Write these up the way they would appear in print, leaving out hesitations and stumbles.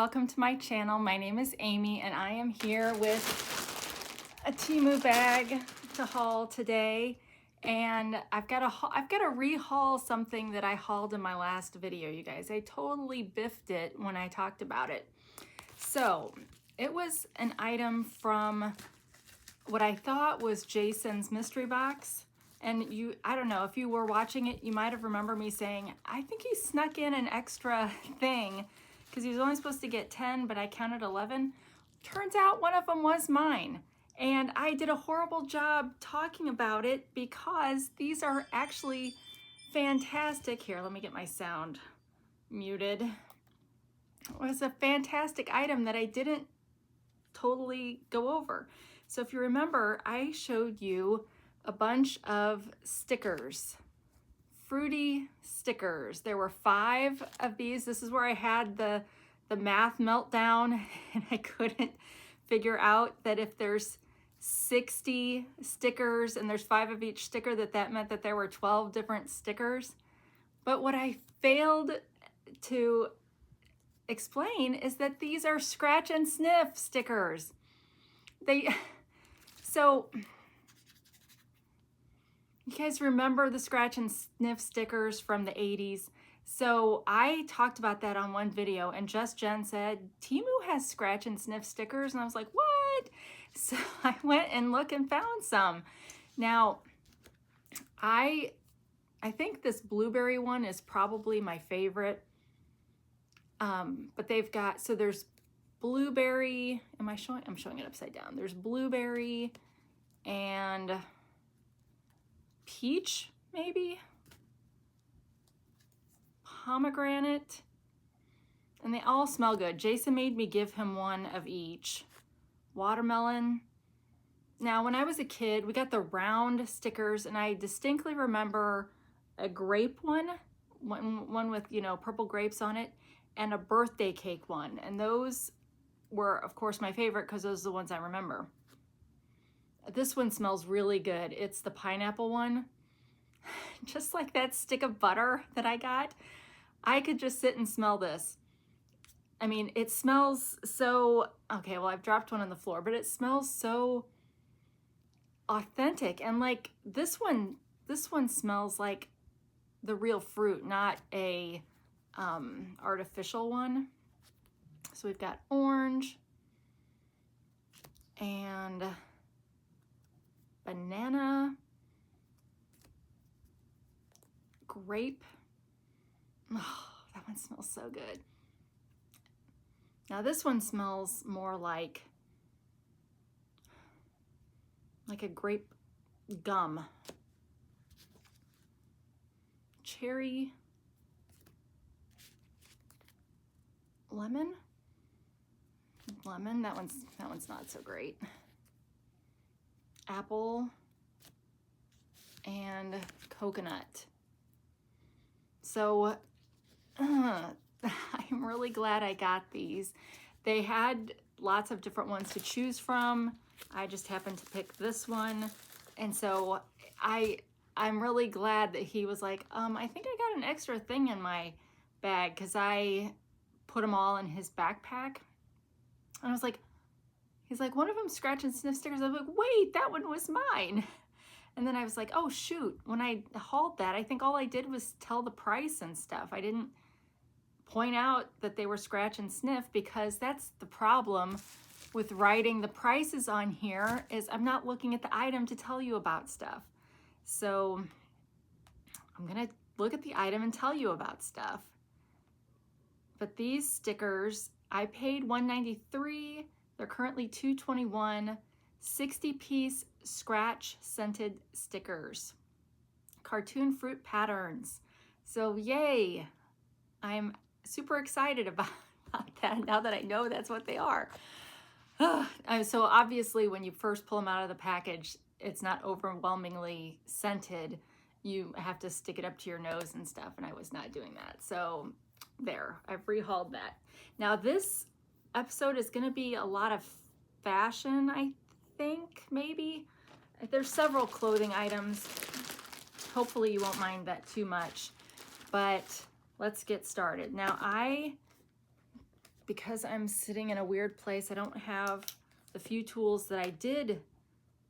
welcome to my channel. My name is Amy and I am here with a Temu bag to haul today. And I've got to rehaul something that I hauled in my last video, you guys. I totally biffed it when I talked about it. So it was an item from what I thought was Jason's mystery box. And I don't know, if you were watching it, you might have remembered me saying, I think he snuck in an extra thing because he was only supposed to get 10, but I counted 11. Turns out one of them was mine. And I did a horrible job talking about it because these are actually fantastic. Here, let me get my sound muted. It was a fantastic item that I didn't totally go over. So if you remember, I showed you a bunch of stickers, fruity stickers. There were 5 of these. This is where I had the math meltdown and I couldn't figure out that if there's 60 stickers and there's 5 of each sticker, that meant that there were 12 different stickers. But what I failed to explain is that these are scratch and sniff stickers. So you guys remember the scratch and sniff stickers from the 80s? So I talked about that on one video and Just Jen said, Temu has scratch and sniff stickers. And I was like, what? So I went and looked and found some. Now, I think this blueberry one is probably my favorite. But they've got, so there's blueberry, I'm showing it upside down. There's blueberry and peach, maybe, pomegranate, and they all smell good. Jason made me give him one of each. Watermelon. Now, when I was a kid, we got the round stickers, and I distinctly remember a grape one with, you know, purple grapes on it, and a birthday cake one. And those were, of course, my favorite because those are the ones I remember. This one smells really good. It's the pineapple one. Just like that stick of butter that I got. I could just sit and smell this. I mean, it smells so, okay, well, I've dropped one on the floor, but it smells so authentic. And like this one smells like the real fruit, not a artificial one. So we've got orange and banana, grape. Oh, that one smells so good. Now this one smells more like a grape gum. Cherry, lemon, that one's not so great. Apple and coconut. So I'm really glad I got these. They had lots of different ones to choose from. I just happened to pick this one. And so I'm really glad that he was like, I think I got an extra thing in my bag because I put them all in his backpack. And I was like, he's like, one of them scratch and sniff stickers. I was like, wait, that one was mine. And then I was like, oh shoot, when I hauled that, I think all I did was tell the price and stuff. I didn't point out that they were scratch and sniff because that's the problem with writing the prices on here is I'm not looking at the item to tell you about stuff. So I'm gonna look at the item and tell you about stuff. But these stickers, I paid $193. They're currently $221. 60-piece scratch scented stickers. Cartoon fruit patterns. So yay! I'm super excited about that now that I know that's what they are. So obviously when you first pull them out of the package, it's not overwhelmingly scented. You have to stick it up to your nose and stuff, and I was not doing that. So there, I've rehauled that. Now this episode is going to be a lot of fashion, I think, maybe. There's several clothing items. Hopefully you won't mind that too much, but let's get started. Now because I'm sitting in a weird place, I don't have the few tools that I did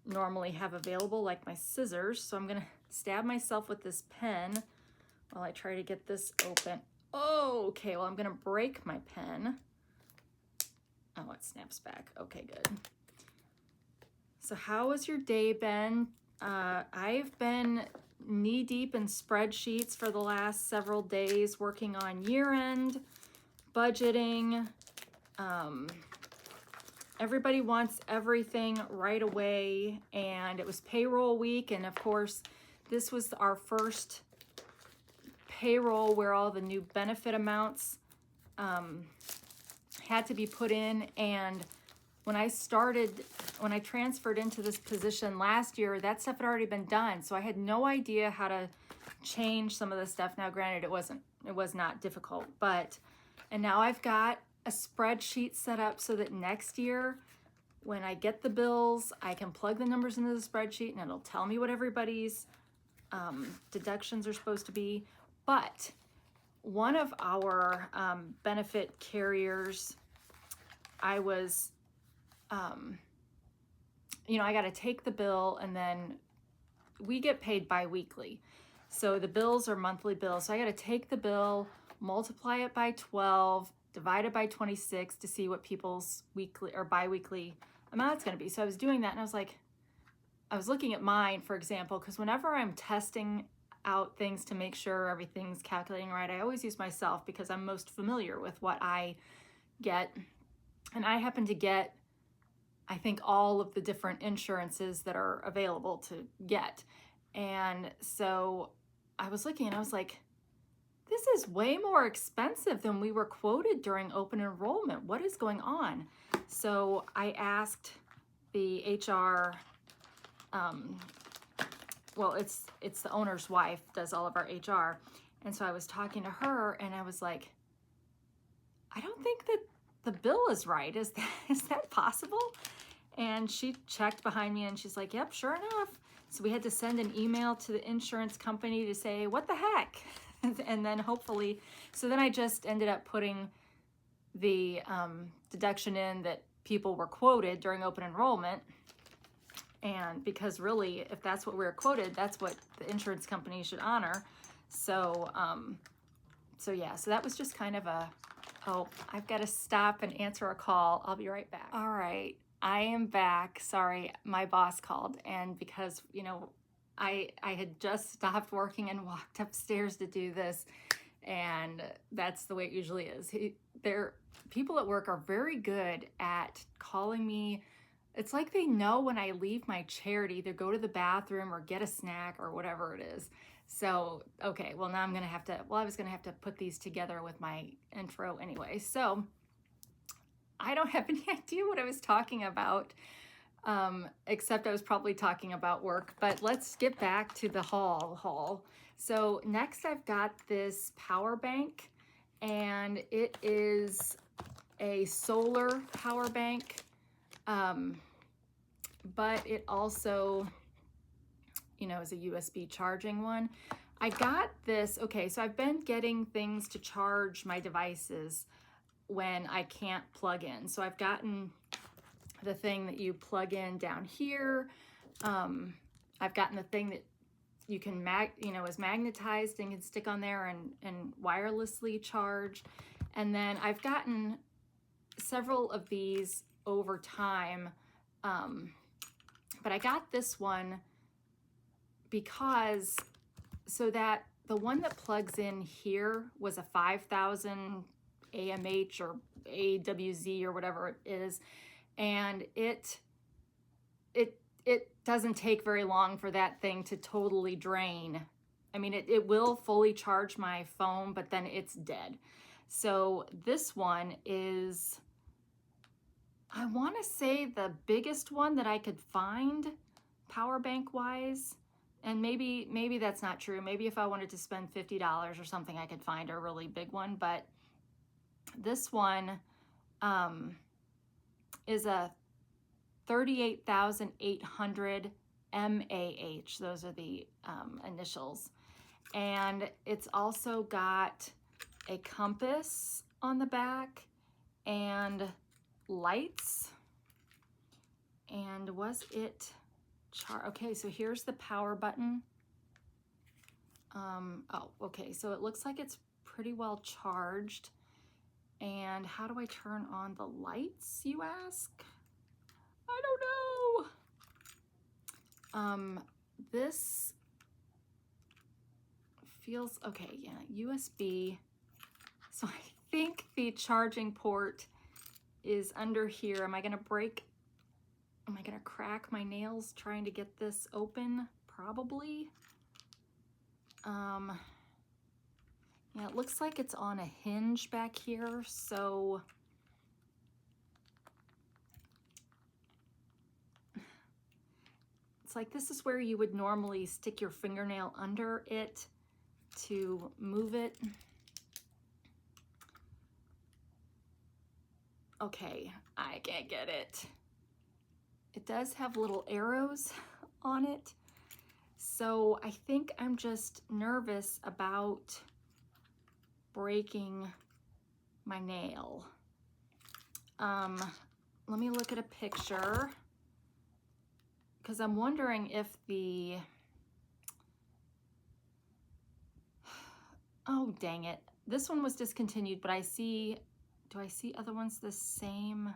normally have available, like my scissors. So I'm gonna stab myself with this pen while I try to get this open. Oh, okay, well, I'm gonna break my pen. Oh, it snaps back. Okay, good. So how has your day been? I've been knee-deep in spreadsheets for the last several days, working on year-end, budgeting. Everybody wants everything right away, and it was payroll week, and of course, this was our first payroll where all the new benefit amounts had to be put in. And when I transferred into this position last year, that stuff had already been done. So I had no idea how to change some of the stuff. Now, granted, it was not difficult, and now I've got a spreadsheet set up so that next year, when I get the bills, I can plug the numbers into the spreadsheet and it'll tell me what everybody's deductions are supposed to be. But one of our benefit carriers, I was, I got to take the bill, and then we get paid bi-weekly. So the bills are monthly bills. So I got to take the bill, multiply it by 12, divide it by 26 to see what people's weekly or bi-weekly amount's going to be. So I was doing that, and I was looking at mine, for example, because whenever I'm testing out things to make sure everything's calculating right, I always use myself because I'm most familiar with what I get. And I happen to get, I think, all of the different insurances that are available to get. And so I was looking and I was like, this is way more expensive than we were quoted during open enrollment. What is going on? So I asked the HR, well, it's the owner's wife, does all of our HR. And so I was talking to her and I was like, I don't think that the bill is right. Is that possible? And she checked behind me and she's like, yep, sure enough. So we had to send an email to the insurance company to say, what the heck? And then hopefully, so then I just ended up putting the deduction in that people were quoted during open enrollment. And because really, if that's what we were quoted, that's what the insurance company should honor. So, yeah, so that was just kind of oh, I've got to stop and answer a call. I'll be right back. All right, I am back. Sorry, my boss called, and because, I had just stopped working and walked upstairs to do this, and that's the way it usually is. People at work are very good at calling me. It's like they know when I leave my chair to either go to the bathroom or get a snack or whatever it is. So, okay, well, now I was gonna have to put these together with my intro anyway. So I don't have any idea what I was talking about, except I was probably talking about work, but let's get back to the haul. So next I've got this power bank, and it is a solar power bank, but it also, is a USB charging one. I got this, okay, so I've been getting things to charge my devices when I can't plug in. So I've gotten the thing that you plug in down here. I've gotten the thing that you can is magnetized and can stick on there and wirelessly charge. And then I've gotten several of these over time, but I got this one because that the one that plugs in here was a 5,000 AMH or AWZ or whatever it is, and it doesn't take very long for that thing to totally drain. I mean, it will fully charge my phone, but then it's dead. So this one is, I want to say, the biggest one that I could find power bank wise. And maybe that's not true. Maybe if I wanted to spend $50 or something, I could find a really big one. But this one is a 38,800 MAH. Those are the initials. And it's also got a compass on the back, and lights. And was it okay, so here's the power button. Oh, okay, so it looks like it's pretty well charged. And how do I turn on the lights, you ask? I don't know. This feels, okay, yeah, USB. So I think the charging port is under here. Am I gonna crack my nails trying to get this open? Probably. Yeah, it looks like it's on a hinge back here, so it's like this is where you would normally stick your fingernail under it to move it. Okay, I can't get it. It does have little arrows on it. So I think I'm just nervous about breaking my nail. Let me look at a picture because I'm wondering if oh, dang it. This one was discontinued, but do I see other ones the same?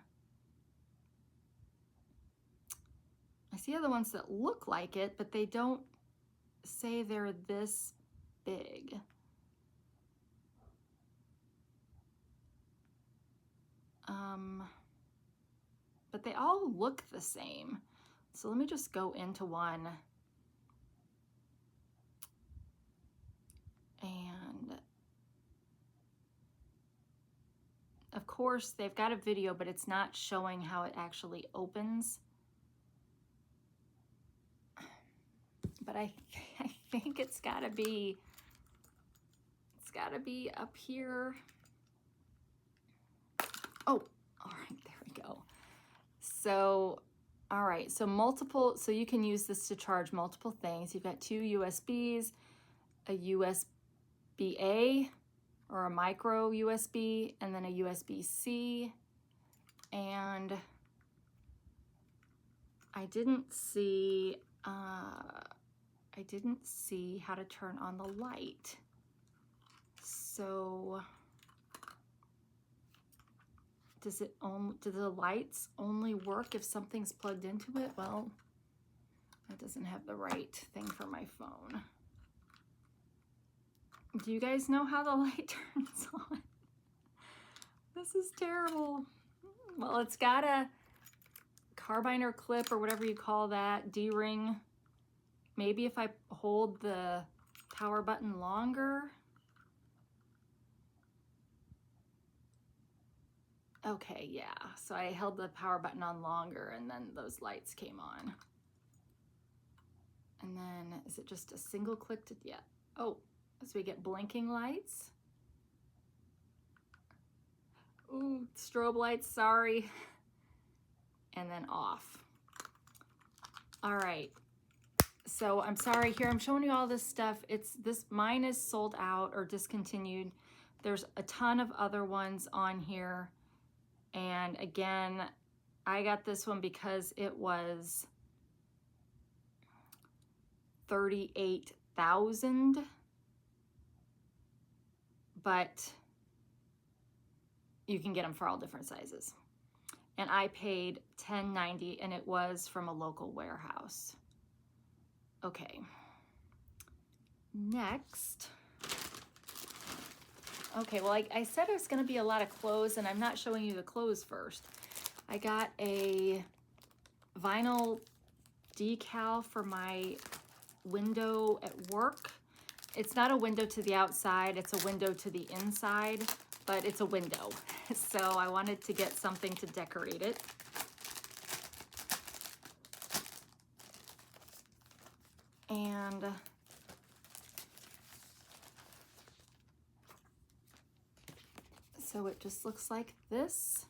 I see other ones that look like it, but they don't say they're this big. But they all look the same. So let me just go into one. And of course, they've got a video, but it's not showing how it actually opens. But I think it's gotta be up here. Oh, all right, there we go. So, all right, so you can use this to charge multiple things. You've got 2 USBs, a USB-A or a micro USB, and then a USB-C. And I didn't see how to turn on the light. So do the lights only work if something's plugged into it? Well, that doesn't have the right thing for my phone. Do you guys know how the light turns on? This is terrible. Well, it's got a carbiner clip or whatever you call that, D-ring. Maybe if I hold the power button longer. Okay, yeah, so I held the power button on longer and then those lights came on. And then, is it just a single click to, yeah. Oh, so we get blinking lights. Ooh, strobe lights, sorry. And then off. All right, so I'm sorry, here I'm showing you all this stuff. Mine is sold out or discontinued. There's a ton of other ones on here. And again, I got this one because it was $38,000, but you can get them for all different sizes. And I paid $10.90 and it was from a local warehouse. Okay, next. Okay, well, I said it was gonna be a lot of clothes and I'm not showing you the clothes first. I got a vinyl decal for my window at work. It's not a window to the outside, it's a window to the inside, but it's a window. So I wanted to get something to decorate it. And so it just looks like this.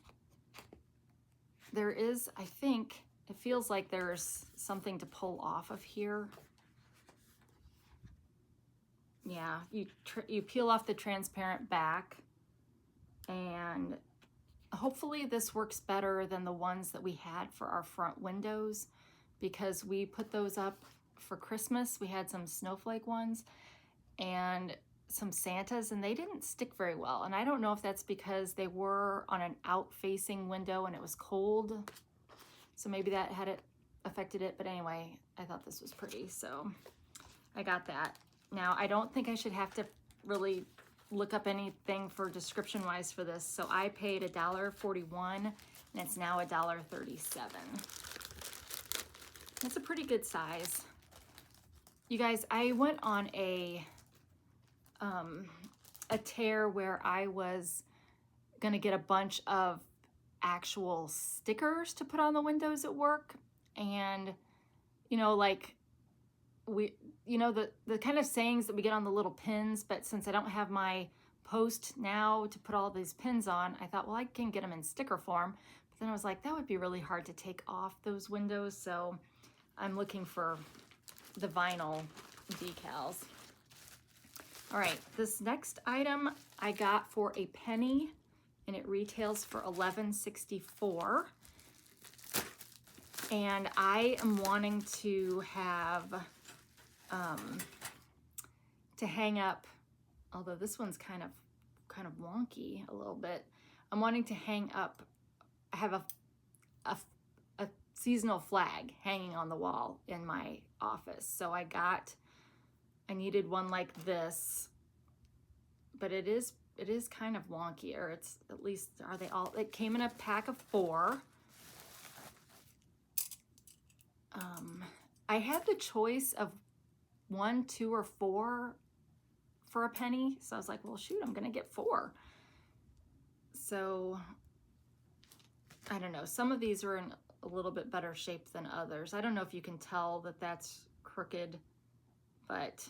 There is, I think, it feels like there's something to pull off of here. Yeah, you peel off the transparent back and hopefully this works better than the ones that we had for our front windows, because we put those up for Christmas. We had some snowflake ones and some Santas, and they didn't stick very well. And I don't know if that's because they were on an out-facing window and it was cold, so maybe that had it affected it. But anyway, I thought this was pretty, so I got that. Now, I don't think I should have to really look up anything for description wise for this, so I paid $1.41 and it's now $1.37. That's a pretty good size. You guys, I went on a tear where I was gonna get a bunch of actual stickers to put on the windows at work, and you know, like the kind of sayings that we get on the little pins, but since I don't have my post now to put all these pins on, I thought, well, I can get them in sticker form. But then I was like, that would be really hard to take off those windows, so I'm looking for the vinyl decals. All right, this next item I got for a penny, and it retails for $11.64. And I am wanting to have to hang up, although this one's kind of wonky a little bit. I'm wanting to hang up, I have a seasonal flag hanging on the wall in my office. So I needed one like this, but it is kind of wonky, or it's, at least, are they all, it came in a pack of 4. I had the choice of 1, 2, or 4 for a penny. So I was like, well, shoot, I'm gonna get 4. So I don't know, some of these are in a little bit better shape than others. I don't know if you can tell that that's crooked, but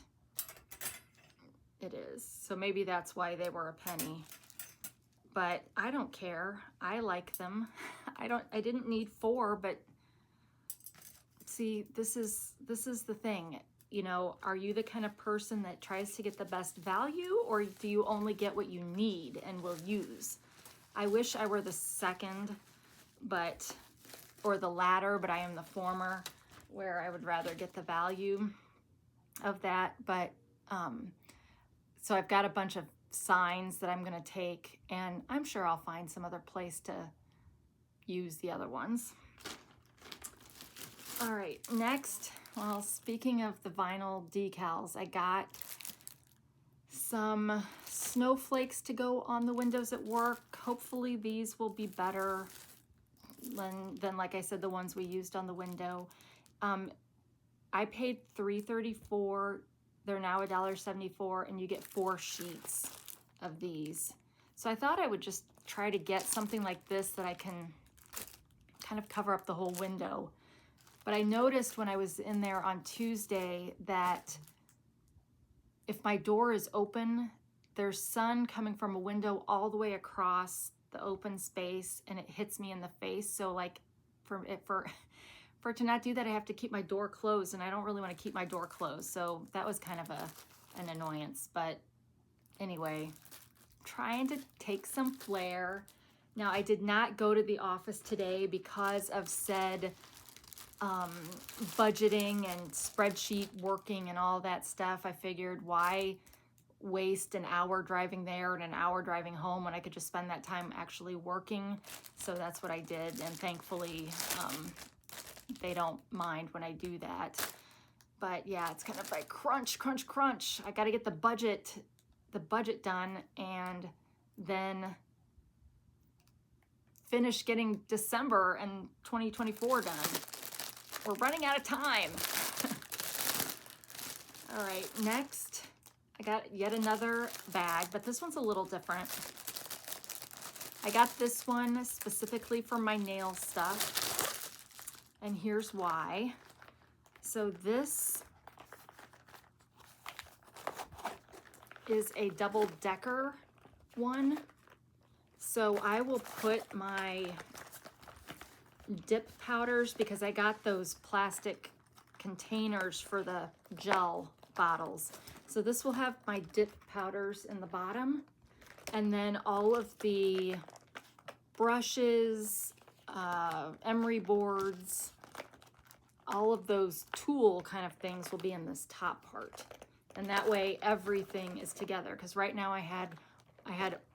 it is. So maybe that's why they were a penny, but I don't care. I like them. I didn't need 4, but see, this is the thing. You know, are you the kind of person that tries to get the best value, or do you only get what you need and will use? I wish I were the second, or the latter, but I am the former, where I would rather get the value of that. But so I've got a bunch of signs that I'm gonna take, and I'm sure I'll find some other place to use the other ones. All right, next, well, speaking of the vinyl decals, I got some snowflakes to go on the windows at work. Hopefully these will be better than like I said, the ones we used on the window. I paid $3.34. They're now $1.74, and you get 4 sheets of these. So I thought I would just try to get something like this that I can kind of cover up the whole window. But I noticed when I was in there on Tuesday that if my door is open, there's sun coming from a window all the way across the open space, and it hits me in the face. So like for it to not do that, I have to keep my door closed, and I don't really want to keep my door closed. So that was kind of an annoyance. But anyway, trying to take some flair. Now, I did not go to the office today because of said budgeting and spreadsheet working and all that stuff. I figured, why waste an hour driving there and an hour driving home when I could just spend that time actually working? So that's what I did, and thankfully they don't mind when I do that. But yeah, it's kind of like crunch. I got to get the budget done, and then finish getting December and 2024 done. We're running out of time. All right, next, I got yet another bag, but this one's a little different. I got this one specifically for my nail stuff, and here's why. So this is a double-decker one. So I will put my dip powders, because I got those plastic containers for the gel bottles. So this will have my dip powders in the bottom, and then all of the brushes, emery boards, all of those tool kind of things will be in this top part. And that way everything is together. Because right now I had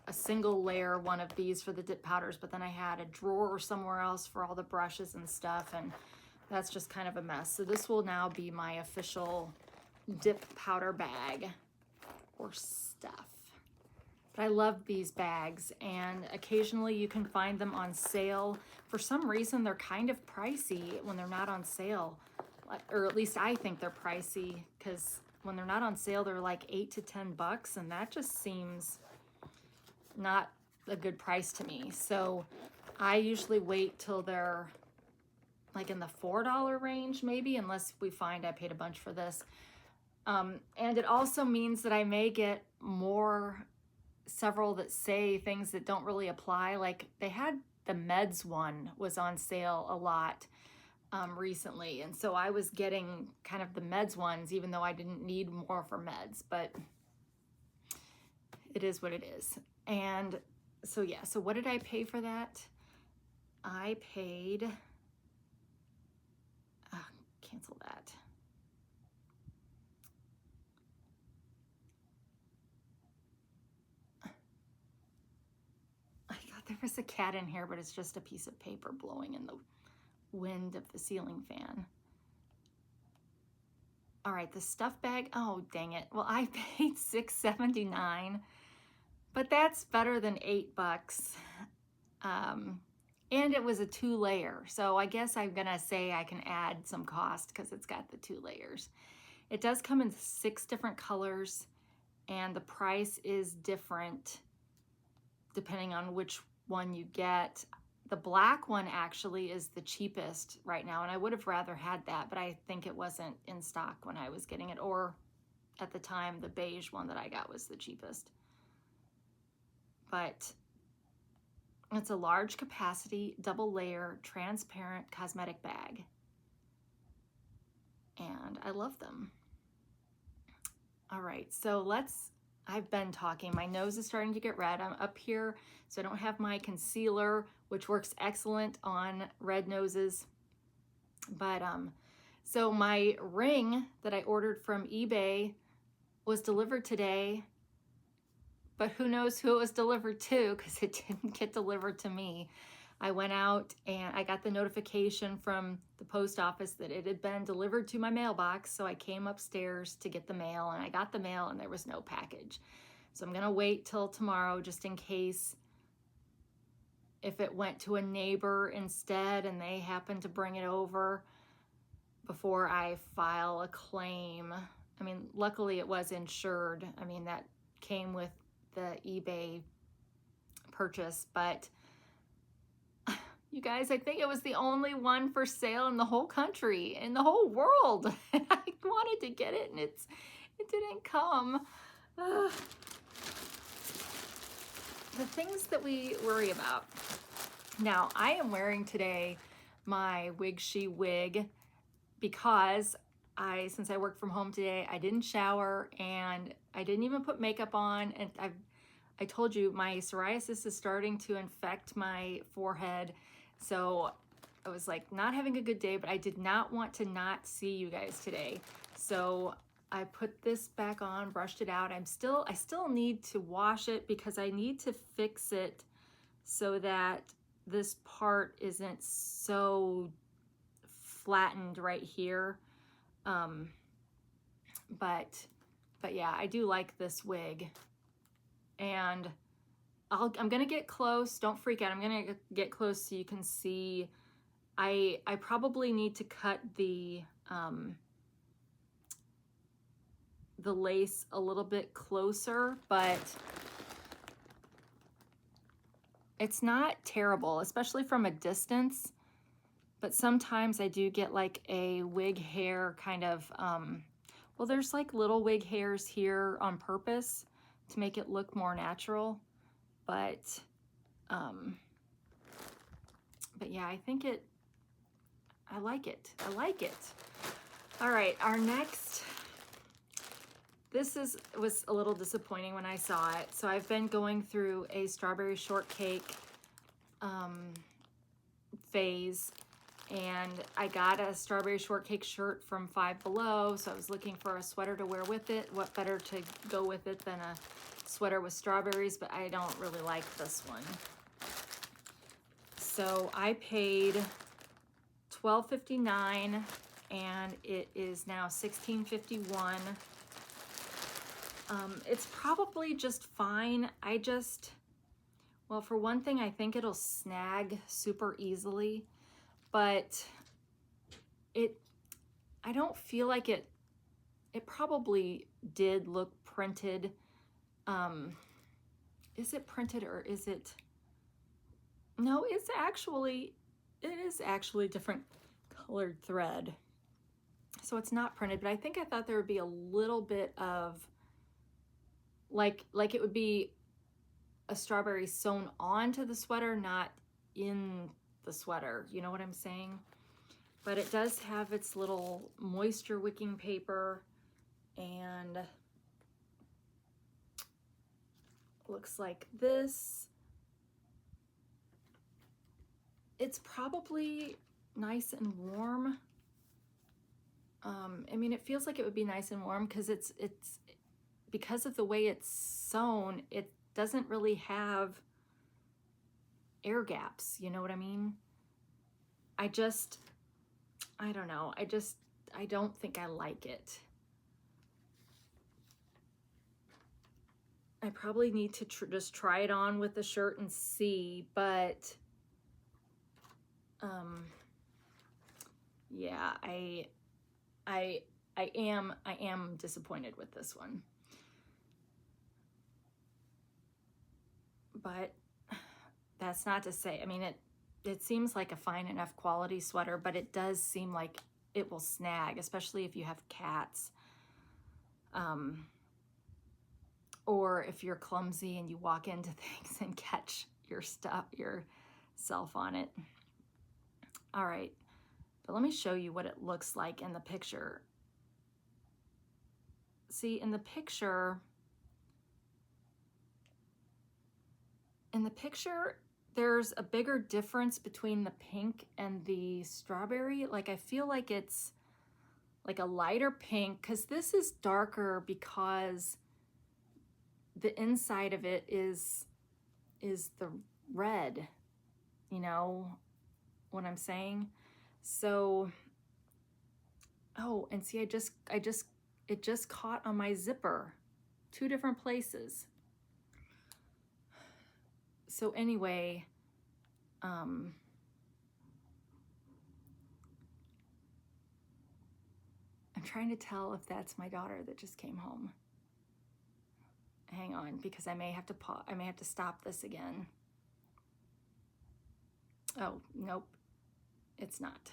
a single layer one of these for the dip powders, but then I had a drawer somewhere else for all the brushes and stuff, and that's just kind of a mess. So this will now be my official dip powder bag or stuff. But I love these bags, and occasionally you can find them on sale. For some reason, they're kind of pricey when they're not on sale, or at least I think they're pricey, because when they're not on sale, they're like $8 to $10, and that just seems not a good price to me. So I usually wait till they're like in the $4 range, maybe, unless we find I paid a bunch for this. And it also means that I may get several that say things that don't really apply. Like they had the meds one was on sale a lot recently, and so I was getting kind of the meds ones even though I didn't need more for meds, but it is what it is. And so yeah, so what did I pay for that? I paid, cancel that. There was a cat in here, but it's just a piece of paper blowing in the wind of the ceiling fan. All right, the stuff bag, oh dang it. Well, I paid $6.79, but that's better than $8. And it was a 2-layer. So I guess I'm gonna say I can add some cost because it's got the 2 layers. It does come in 6 different colors, and the price is different depending on which one you get. The black one actually is the cheapest right now, and I would have rather had that, but I think it wasn't in stock when I was getting it, or at the time the beige one that I got was the cheapest. But it's a large capacity, double layer, transparent cosmetic bag, and I love them. All right, so I've been talking. My nose is starting to get red. I'm up here, so I don't have my concealer, which works excellent on red noses. But so my ring that I ordered from eBay was delivered today, but who knows who it was delivered to, because it didn't get delivered to me. I went out and I got the notification from the post office that it had been delivered to my mailbox. So I came upstairs to get the mail, and I got the mail and there was no package. So I'm gonna wait till tomorrow just in case if it went to a neighbor instead and they happen to bring it over before I file a claim. I mean, luckily it was insured. I mean, that came with the eBay purchase, but you guys, I think it was the only one for sale in the whole country, in the whole world. And I wanted to get it, and it didn't come. The things that we worry about. Now, I am wearing today my Wig She wig because since I work from home today, I didn't shower and I didn't even put makeup on. And I told you my psoriasis is starting to infect my forehead. So I was like not having a good day, but I did not want to not see you guys today. So I put this back on, brushed it out. I still need to wash it because I need to fix it so that this part isn't so flattened right here. But yeah, I do like this wig. And I'm gonna get close. Don't freak out. I'm gonna get close so you can see. I probably need to cut the lace a little bit closer, but it's not terrible, especially from a distance. But sometimes I do get like a wig hair kind of, well, there's like little wig hairs here on purpose to make it look more natural. But yeah, I think I like it. I like it. All right, our next, was a little disappointing when I saw it. So I've been going through a strawberry shortcake phase, and I got a strawberry shortcake shirt from Five Below, so I was looking for a sweater to wear with it. What better to go with it than a sweater with strawberries, but I don't really like this one. So I paid $12.59 and it is now $16.51. It's probably just fine. Well, for one thing, I think it'll snag super easily, but I don't feel like it probably did look printed. Is it printed or is it? No, it is actually different colored thread. So it's not printed, but I think I thought there would be a little bit of like it would be a strawberry sewn onto the sweater, not in the sweater. You know what I'm saying? But it does have its little moisture wicking paper, and looks like this. It's probably nice and warm. I mean, it feels like it would be nice and warm because it's because of the way it's sewn, it doesn't really have air gaps. You know what I mean? I don't know. I don't think I like it. I probably need to just try it on with the shirt and see, but yeah, I am disappointed with this one. But that's not to say, I mean, it seems like a fine enough quality sweater, but it does seem like it will snag, especially if you have cats. Or if you're clumsy and you walk into things and catch yourself on it. All right, but let me show you what it looks like in the picture. See, in the picture, there's a bigger difference between the pink and the strawberry. Like, I feel like it's like a lighter pink, because this is darker because the inside of it is the red. You know what I'm saying? So, oh, and see, it just caught on my zipper, 2 different places. So anyway, I'm trying to tell if that's my daughter that just came home. Hang on, because I may have to pause. I may have to stop this again. Oh, nope, it's not.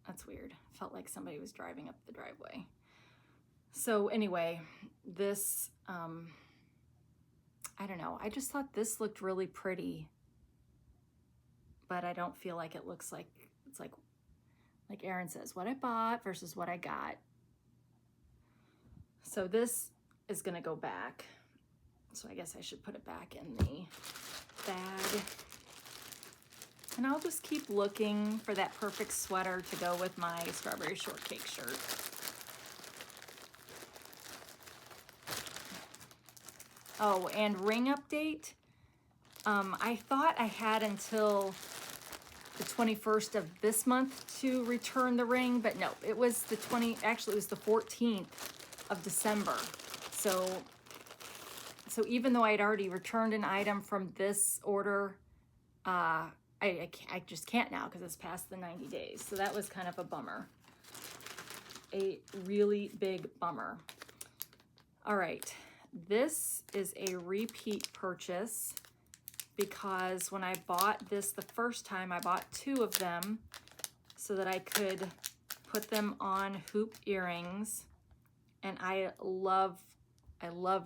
That's weird. Felt like somebody was driving up the driveway. So anyway, this, I don't know. I just thought this looked really pretty, but I don't feel like it looks like, it's like Erin says, what I bought versus what I got. So this is gonna go back. So I guess I should put it back in the bag. And I'll just keep looking for that perfect sweater to go with my strawberry shortcake shirt. Oh, and ring update. I thought I had until the 21st of this month to return the ring, but no, it was actually it was the 14th of December. So even though I had already returned an item from this order, I just can't now because it's past the 90 days. So that was kind of a bummer. A really big bummer. All right. This is a repeat purchase because when I bought this the first time, I bought 2 of them so that I could put them on hoop earrings. And I loved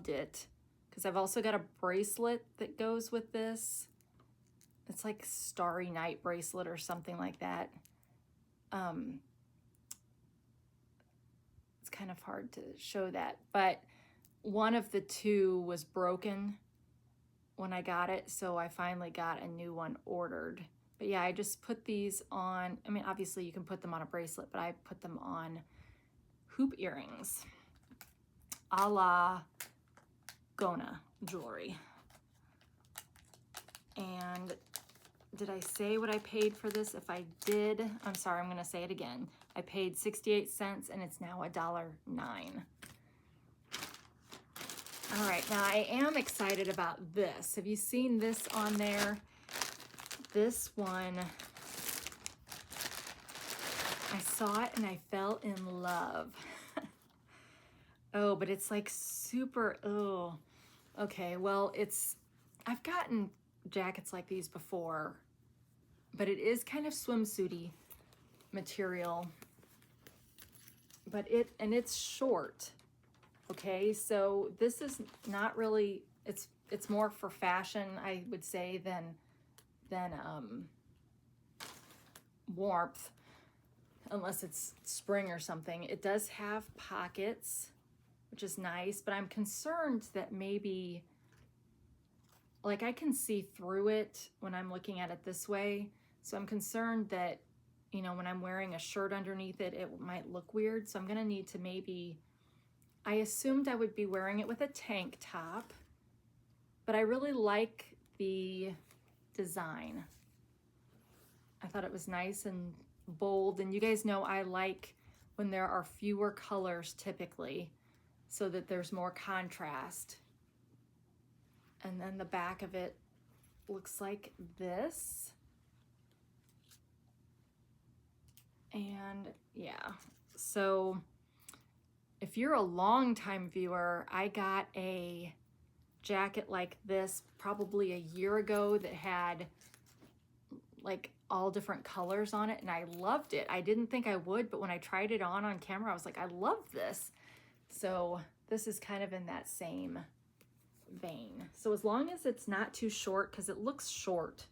it because I've also got a bracelet that goes with this. It's like Starry Night bracelet or something like that. It's kind of hard to show that, but one of the 2 was broken. when I got it, so I finally got a new one ordered. But yeah, I just put these on. I mean, obviously you can put them on a bracelet, but I put them on hoop earrings, a la Gona jewelry. And did I say what I paid for this? If I did, I'm sorry, I'm gonna say it again. I paid 68 cents and it's now $1.09. All right, now I am excited about this. Have you seen this on there? This one, I saw it and I fell in love. Oh, but it's like super, oh. Okay, well, I've gotten jackets like these before, but it is kind of swimsuity material, but it's short. Okay, so this is not really, it's more for fashion, I would say, than warmth, unless it's spring or something. It does have pockets, which is nice, but I'm concerned that maybe, like, I can see through it when I'm looking at it this way. So I'm concerned that, you know, when I'm wearing a shirt underneath it, it might look weird. So I'm gonna need to maybe, I assumed I would be wearing it with a tank top, but I really like the design. I thought it was nice and bold, and you guys know I like when there are fewer colors typically, so that there's more contrast. And then the back of it looks like this. And yeah, so if you're a longtime viewer, I got a jacket like this probably a year ago that had like all different colors on it, and I loved it. I didn't think I would, but when I tried it on camera, I was like, I love this. So this is kind of in that same vein. So as long as it's not too short, because it looks short,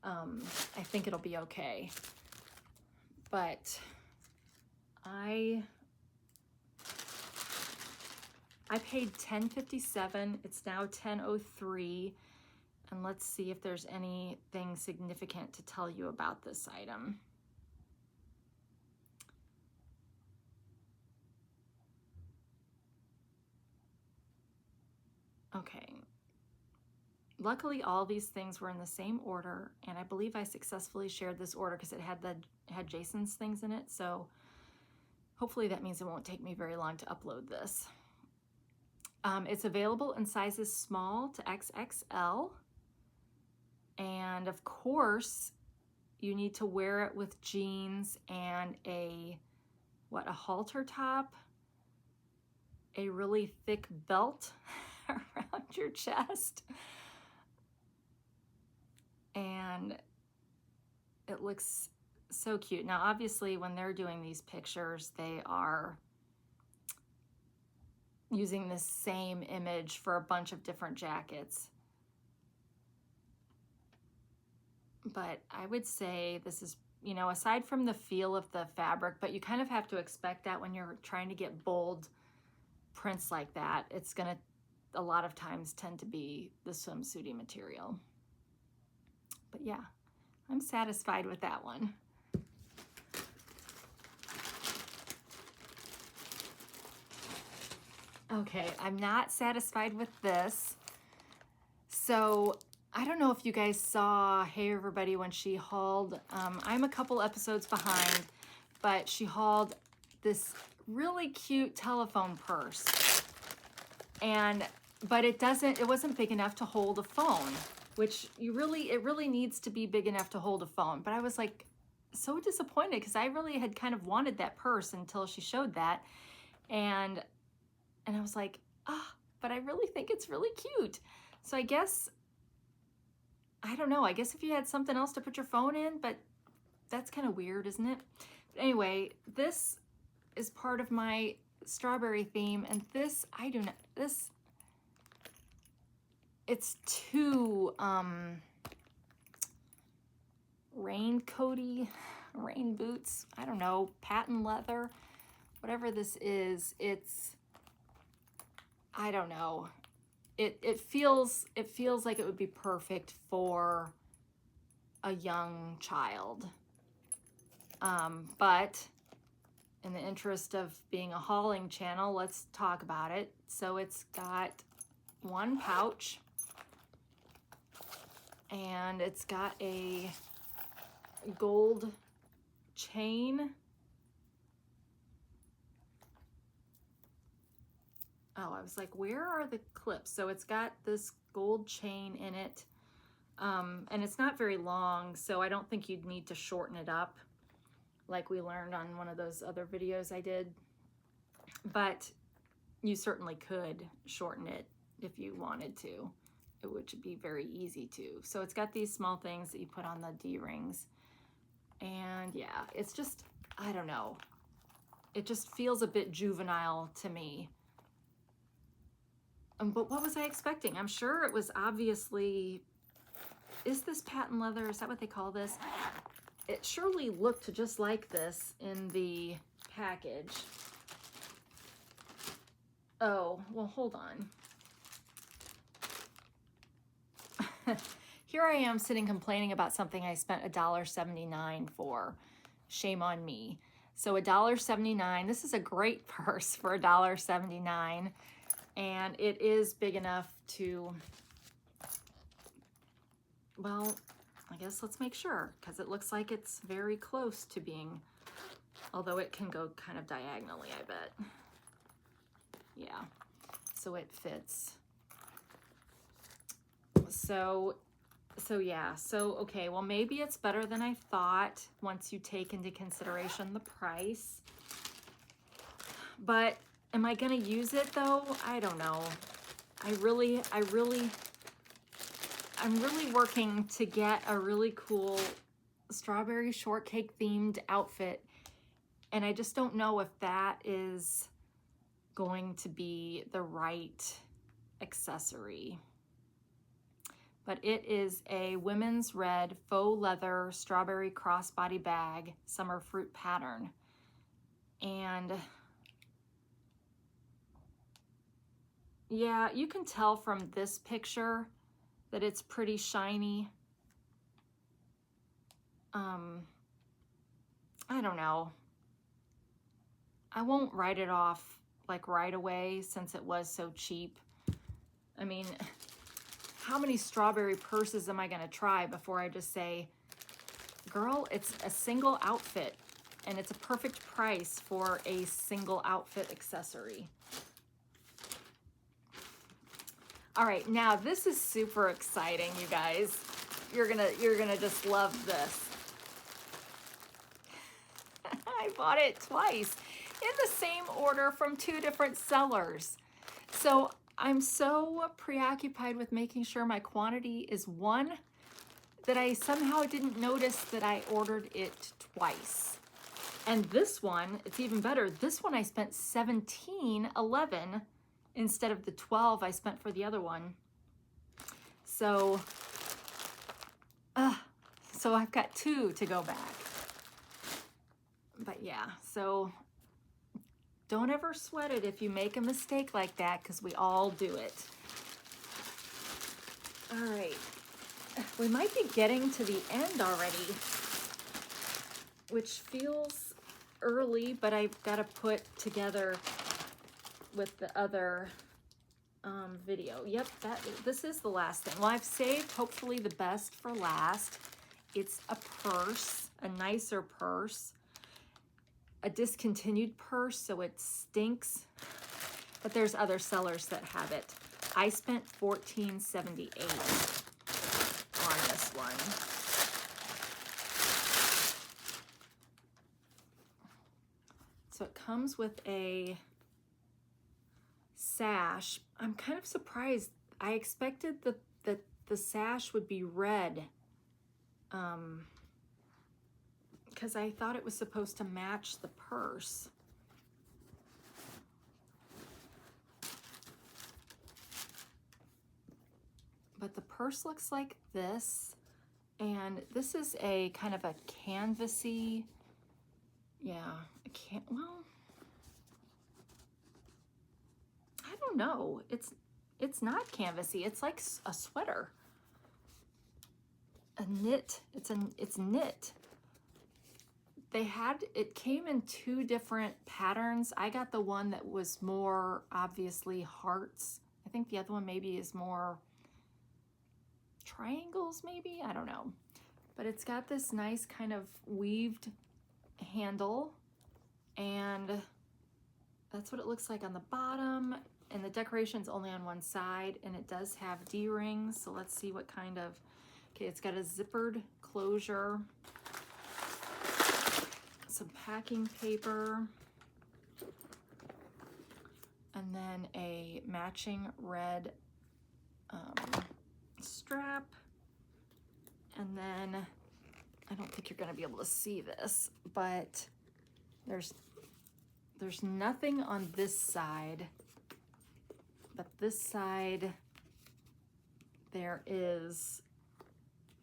I think it'll be okay. But I paid $10.57. It's now $10.03. And let's see if there's anything significant to tell you about this item. Okay. Luckily, all these things were in the same order, and I believe I successfully shared this order because it had Jason's things in it. So hopefully that means it won't take me very long to upload this. It's available in sizes small to XXL. And of course, you need to wear it with jeans and a halter top, a really thick belt around your chest. And it looks so cute. Now, obviously, when they're doing these pictures, they are using the same image for a bunch of different jackets. But I would say this is, you know, aside from the feel of the fabric, but you kind of have to expect that when you're trying to get bold prints like that, it's gonna a lot of times tend to be the swimsuity material. But yeah, I'm satisfied with that one. Okay, I'm not satisfied with this. So I don't know if you guys saw Hey Everybody when she hauled, I'm a couple episodes behind, but she hauled this really cute telephone purse. But it wasn't big enough to hold a phone, which it really needs to be big enough to hold a phone. But I was like so disappointed because I really had kind of wanted that purse until she showed that. And I was like, but I really think it's really cute. So I guess, I don't know, I guess if you had something else to put your phone in, but that's kind of weird, isn't it? But anyway, this is part of my strawberry theme, and this, it's too raincoaty, rain boots, I don't know, patent leather, whatever this is, I don't know. it feels like it would be perfect for a young child. But in the interest of being a hauling channel, let's talk about it. So it's got one pouch, and it's got a gold chain. Oh, I was like, where are the clips? So it's got this gold chain in it, and it's not very long, so I don't think you'd need to shorten it up like we learned on one of those other videos I did, but you certainly could shorten it if you wanted to. It would be very easy to. So it's got these small things that you put on the D-rings, and yeah, it's just, I don't know, it just feels a bit juvenile to me. But what was I expecting? I'm sure it was obviously, is this patent leather? Is that what they call this? It surely looked just like this in the package. Oh, well, hold on. Here I am sitting complaining about something I spent $1.79 for. Shame on me. So $1.79, this is a great purse for $1.79, and it is big enough to, well, I guess let's make sure, because it looks like it's very close to being, although it can go kind of diagonally, I bet. Yeah, so it fits. So yeah, so okay, well, maybe it's better than I thought once you take into consideration the price. But am I gonna use it though? I don't know. I'm really working to get a really cool strawberry shortcake themed outfit, and I just don't know if that is going to be the right accessory. But it is a women's red faux leather strawberry crossbody bag summer fruit pattern, and yeah, you can tell from this picture that it's pretty shiny. I don't know. I won't write it off like right away since it was so cheap. I mean, how many strawberry purses am I gonna try before I just say, girl, it's a single outfit and it's a perfect price for a single outfit accessory. All right, now this is super exciting, you guys. You're gonna just love this. I bought it twice in the same order from 2 different sellers. So I'm so preoccupied with making sure my quantity is 1 that I somehow didn't notice that I ordered it twice. And this one, it's even better. This one I spent $17.11 instead of the $12 I spent for the other one. So I've got 2 to go back. But yeah, so don't ever sweat it if you make a mistake like that, because we all do it. All right, we might be getting to the end already, which feels early, but I've got to put together with the other video. Yep, this is the last thing. Well, I've saved hopefully the best for last. It's a purse, a nicer purse, a discontinued purse, so it stinks, but there's other sellers that have it. I spent $14.78 on this one. So it comes with a sash. I'm kind of surprised. I expected that the sash would be red, because I thought it was supposed to match the purse. But the purse looks like this, and this is a kind of a canvasy, yeah, well, I don't know. It's not canvasy. It's like a sweater. A knit. It's knit. It came in 2 different patterns. I got the one that was more obviously hearts. I think the other one maybe is more triangles, maybe? I don't know. But it's got this nice kind of weaved handle, and that's what it looks like on the bottom. And the decoration's only on one side, and it does have D-rings. So let's see what kind of, okay, it's got a zippered closure, some packing paper, and then a matching red strap. And then, I don't think you're gonna be able to see this, but there's nothing on this side, but this side, there is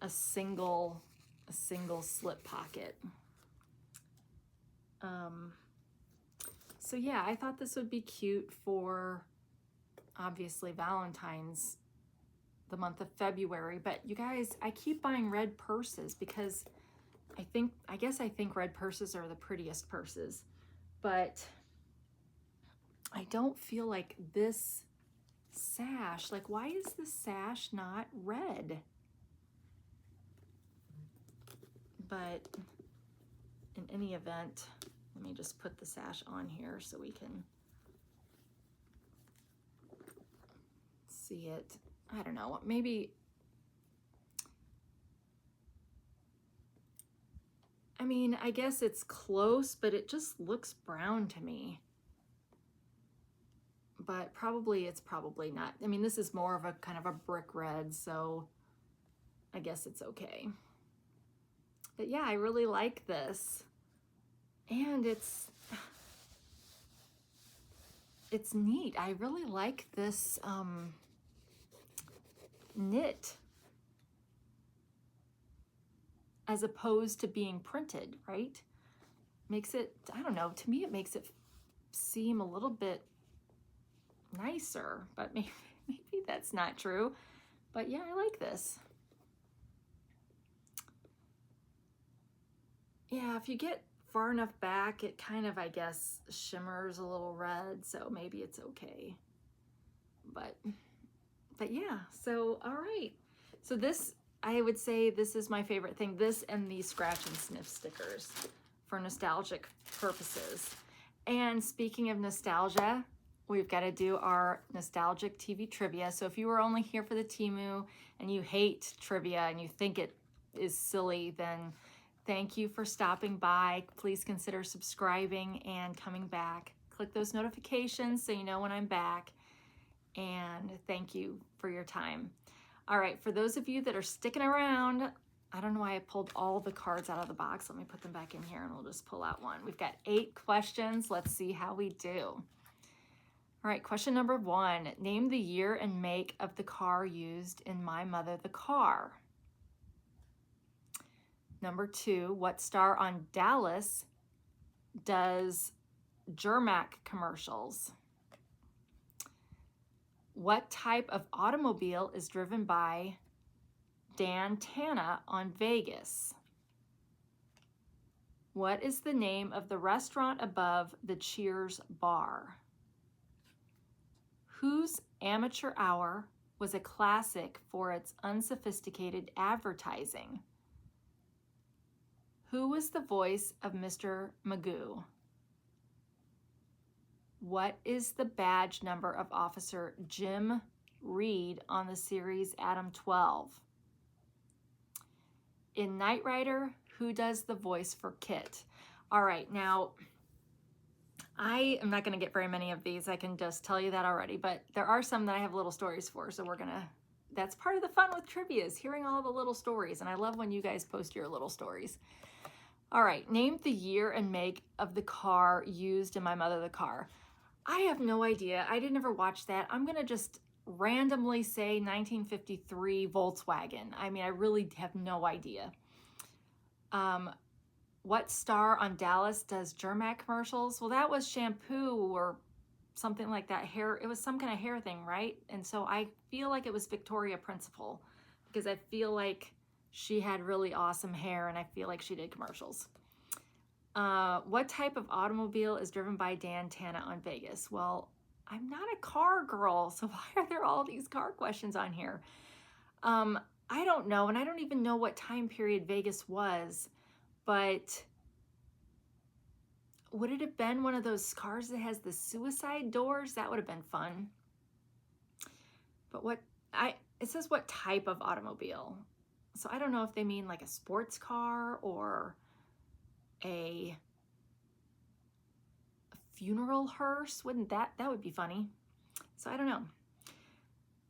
a single slip pocket. So yeah, I thought this would be cute for obviously Valentine's, the month of February. But you guys, I keep buying red purses because I guess I think red purses are the prettiest purses, but I don't feel like this sash, like why is the sash not red? But in any event, let me just put the sash on here so we can see it. I don't know, maybe, I mean, I guess it's close, but it just looks brown to me. But it's probably not. I mean, this is more of a kind of a brick red, so I guess it's okay. But yeah, I really like this. And it's neat. I really like this knit as opposed to being printed, right? Makes it, I don't know, to me it makes it seem a little bit nicer, but maybe that's not true. But yeah, I like this. Yeah, if you get far enough back, it kind of, I guess, shimmers a little red, so maybe it's okay. But yeah, so all right. So this, I would say this is my favorite thing, this and the scratch and sniff stickers for nostalgic purposes. And speaking of nostalgia, we've got to do our nostalgic TV trivia. So if you were only here for the Temu and you hate trivia and you think it is silly, then thank you for stopping by. Please consider subscribing and coming back. Click those notifications so you know when I'm back. And thank you for your time. All right, for those of you that are sticking around, I don't know why I pulled all the cards out of the box. Let me put them back in here and we'll just pull out one. We've got 8 questions. Let's see how we do. All right, question number 1. Name the year and make of the car used in My Mother the Car. Number 2, what star on Dallas does Germac commercials? What type of automobile is driven by Dan Tana on Vegas? What is the name of the restaurant above the Cheers bar? Whose Amateur Hour was a classic for its unsophisticated advertising? Who was the voice of Mr. Magoo? What is the badge number of Officer Jim Reed on the series Adam 12? In Knight Rider, who does the voice for Kit? All right, now, I am not going to get very many of these. I can just tell you that already, but there are some that I have little stories for, so that's part of the fun with trivia, is hearing all the little stories, and I love when you guys post your little stories. All right, name the year and make of the car used in My Mother the Car. I have no idea. I didn't ever watch that. I'm going to just randomly say 1953 Volkswagen. I mean, I really have no idea. What star on Dallas does Germac commercials? Well, that was shampoo or something like that hair. It was some kind of hair thing, right? And so I feel like it was Victoria Principal because I feel like she had really awesome hair and I feel like she did commercials. What type of automobile is driven by Dan Tana on Vegas? Well, I'm not a car girl, so why are there all these car questions on here? I don't know, and I don't even know what time period Vegas was, but would it have been one of those cars that has the suicide doors? That would have been fun. But it says what type of automobile. So I don't know if they mean like a sports car or a funeral hearse. That would be funny. So I don't know.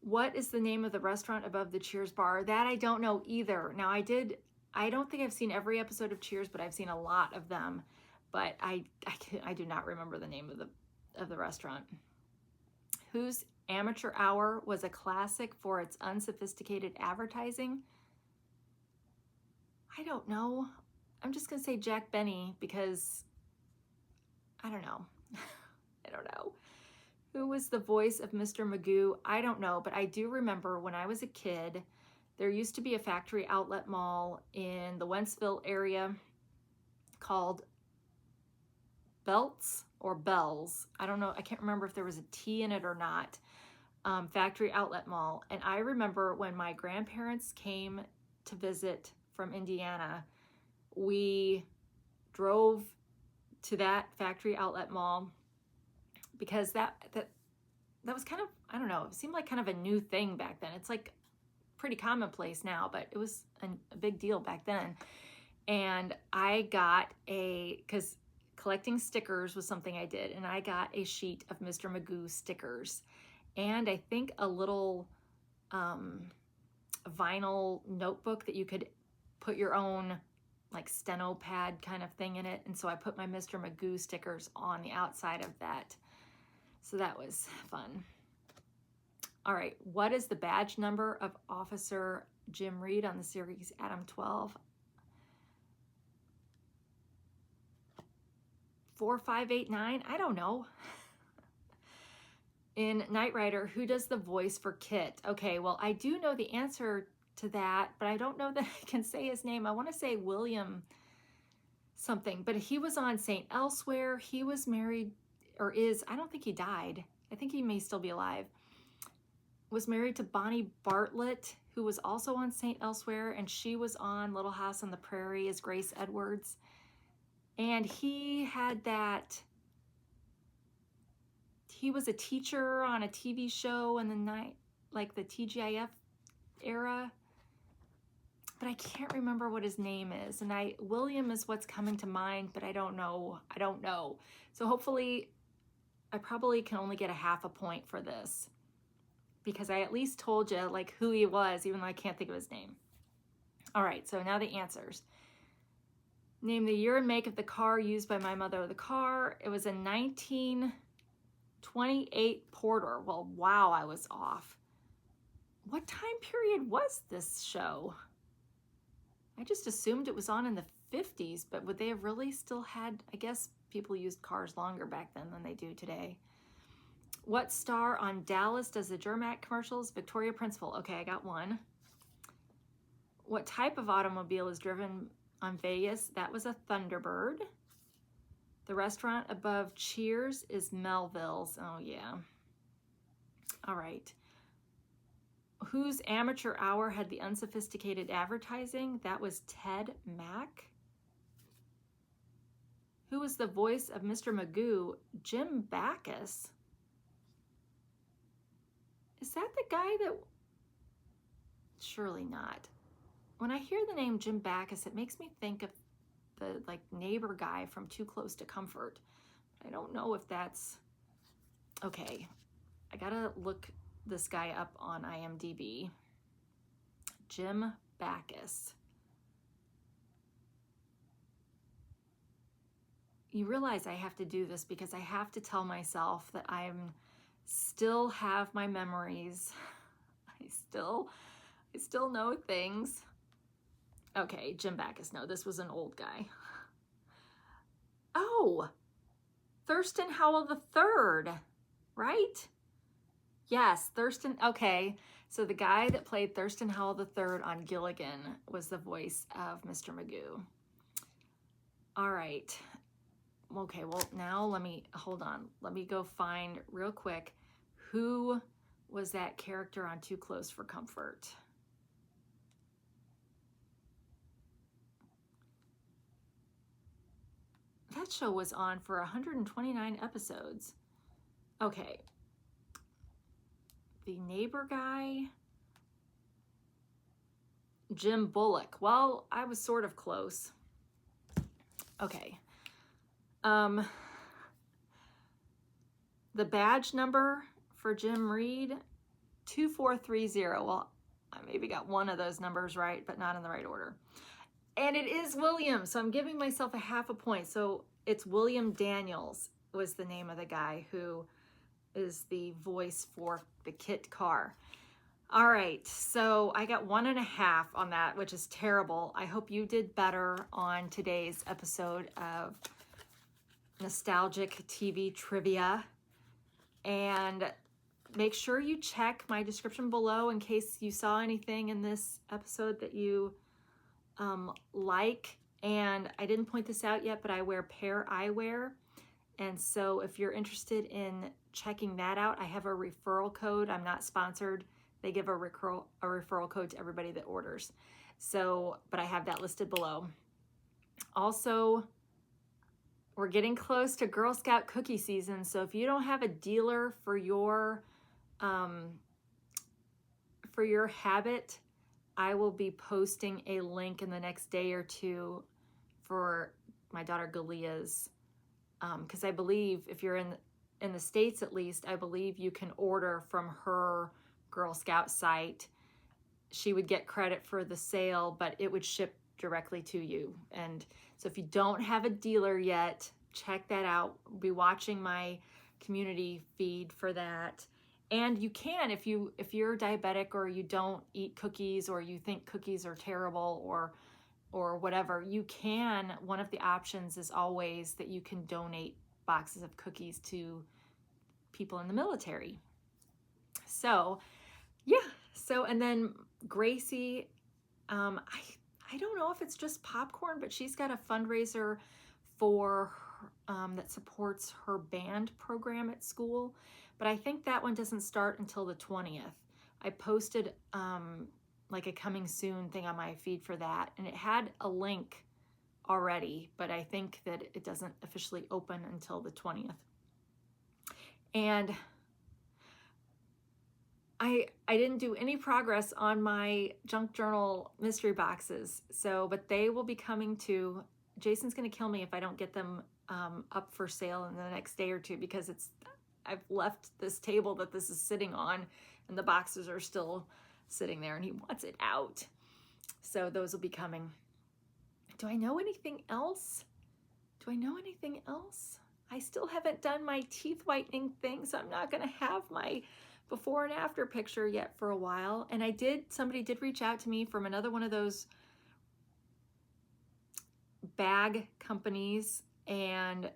What is the name of the restaurant above the Cheers bar? That I don't know either. Now I don't think I've seen every episode of Cheers, but I've seen a lot of them. But I do not remember the name of the restaurant. Whose amateur hour was a classic for its unsophisticated advertising? I don't know. I'm just gonna say Jack Benny because I don't know. I don't know. Who was the voice of Mr. Magoo? I don't know, but I do remember when I was a kid, there used to be a factory outlet mall in the Wentzville area called Belts or Bells. I don't know. I can't remember if there was a T in it or not. Factory outlet mall. And I remember when my grandparents came to visit from Indiana, we drove to that factory outlet mall because that was kind of, I don't know, it seemed like kind of a new thing back then. It's like pretty commonplace now, but it was a big deal back then. And I got because collecting stickers was something I did, and I got a sheet of Mr. Magoo stickers and I think a little vinyl notebook that you could put your own like steno pad kind of thing in it. And so I put my Mr. Magoo stickers on the outside of that. So that was fun. All right, what is the badge number of Officer Jim Reed on the series Adam 12? 4589? I don't know. In Knight Rider, who does the voice for Kit? Okay, well, I do know the answer to that, but I don't know that I can say his name. I want to say William something, but he was on St. Elsewhere. He was married, or is, I don't think he died. I think he may still be alive. Was married to Bonnie Bartlett, who was also on St. Elsewhere, and she was on Little House on the Prairie as Grace Edwards. And he had that, he was a teacher on a TV show in the the TGIF era, but I can't remember what his name is. And William is what's coming to mind, but I don't know. So hopefully I probably can only get a half a point for this because I at least told you like who he was, even though I can't think of his name. All right, so now the answers. Name the year and make of the car used by my mother. The car, it was a 1928 Porter. Well, wow, I was off. What time period was this show? I just assumed it was on in the 50s, but would they have really still had, I guess people used cars longer back then than they do today. What star on Dallas does the Germac commercials? Victoria Principal. Okay, I got one. What type of automobile is driven on Vegas? That was a Thunderbird. The restaurant above Cheers is Melville's. Oh, yeah. All right. Whose amateur hour had the unsophisticated advertising? That was Ted Mack. Who was the voice of Mr. Magoo? Jim Backus. Is that the guy that... Surely not. When I hear the name Jim Backus, it makes me think of the neighbor guy from Too Close to Comfort. I don't know if that's... Okay, I gotta look this guy up on IMDb. Jim Backus. You realize I have to do this because I have to tell myself that I'm still have my memories. I still know things. Okay, Jim Backus. No, this was an old guy. Oh, Thurston Howell III. right? Yes, Thurston. Okay, so the guy that played Thurston Howell III on Gilligan was the voice of Mr. Magoo. All right. Okay, well, now hold on. Let me go find real quick who was that character on Too Close for Comfort. That show was on for 129 episodes. Okay. The neighbor guy, Jim Bullock. Well, I was sort of close. Okay. The badge number for Jim Reed, 2430. Well, I maybe got one of those numbers right, but not in the right order. And it is William, so I'm giving myself a half a point. So it's William Daniels was the name of the guy who is the voice for the Kit car. All right, so I got 1.5 on that, which is terrible. I hope you did better on today's episode of Nostalgic TV Trivia. And make sure you check my description below in case you saw anything in this episode that you like. And I didn't point this out yet, but I wear Pair Eyewear. And so if you're interested in checking that out, I have a referral code. I'm not sponsored. They give a referral code to everybody that orders. So, but I have that listed below. Also, we're getting close to Girl Scout cookie season. So if you don't have a dealer for your habit, I will be posting a link in the next day or two for my daughter Galia's, because I believe if you're in the States at least, I believe you can order from her Girl Scout site. She would get credit for the sale, but it would ship directly to you. And so if you don't have a dealer yet, check that out. Be watching my community feed for that. And you can, if you're diabetic or you don't eat cookies or you think cookies are terrible or whatever, you can, one of the options is always that you can donate boxes of cookies to people in the military. So, yeah. So, and then Gracie, I don't know if it's just popcorn, but she's got a fundraiser for that supports her band program at school. But I think that one doesn't start until the 20th. I posted like a coming soon thing on my feed for that, and it had a link already, but I think that it doesn't officially open until the 20th. And I didn't do any progress on my junk journal mystery boxes, but they will be coming to. Jason's going to kill me if I don't get them up for sale in the next day or two, because I've left this table that this is sitting on and the boxes are still sitting there and he wants it out. So those will be coming. Do I know anything else? I still haven't done my teeth whitening thing, so I'm not going to have my before and after picture yet for a while. And somebody did reach out to me from another one of those bag companies, and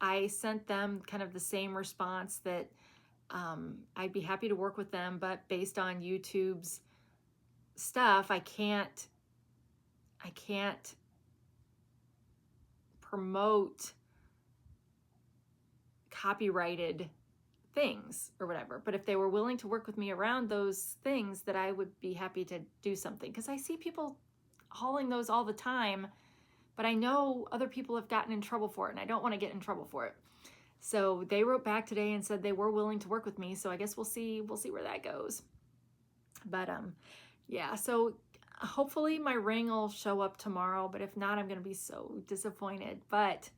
I sent them kind of the same response that I'd be happy to work with them, but based on YouTube's stuff, I can't promote copyrighted things or whatever. But if they were willing to work with me around those things, that I would be happy to do something, because I see people hauling those all the time, but I know other people have gotten in trouble for it, and I don't want to get in trouble for it. So they wrote back today and said they were willing to work with me. So I guess we'll see where that goes. But yeah, so hopefully my ring will show up tomorrow, but if not, I'm going to be so disappointed. But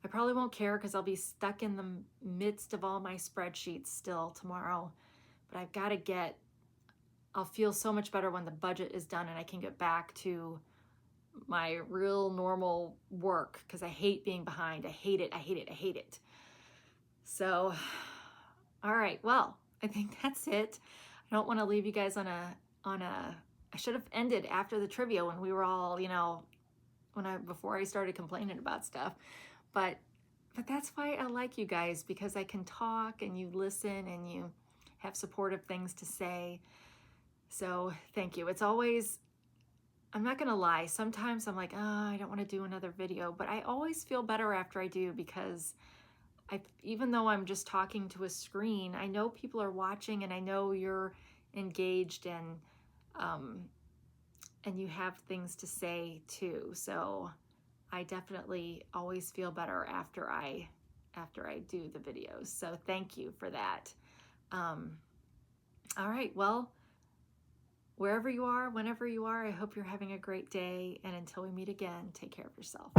I probably won't care, because I'll be stuck in the midst of all my spreadsheets still tomorrow. But I'll feel so much better when the budget is done and I can get back to my real normal work, because I hate being behind. I hate it. So, all right, well, I think that's it. I don't want to leave you guys on a I should have ended after the trivia when we were all, before I started complaining about stuff. But But that's why I like you guys, because I can talk and you listen and you have supportive things to say. So thank you. It's always, I'm not gonna lie, sometimes I'm like, oh, I don't want to do another video, but I always feel better after I do, because even though I'm just talking to a screen, I know people are watching and I know you're engaged and you have things to say too. So I definitely always feel better after I do the videos. So thank you for that. All right, well, wherever you are, whenever you are, I hope you're having a great day. And until we meet again, take care of yourself.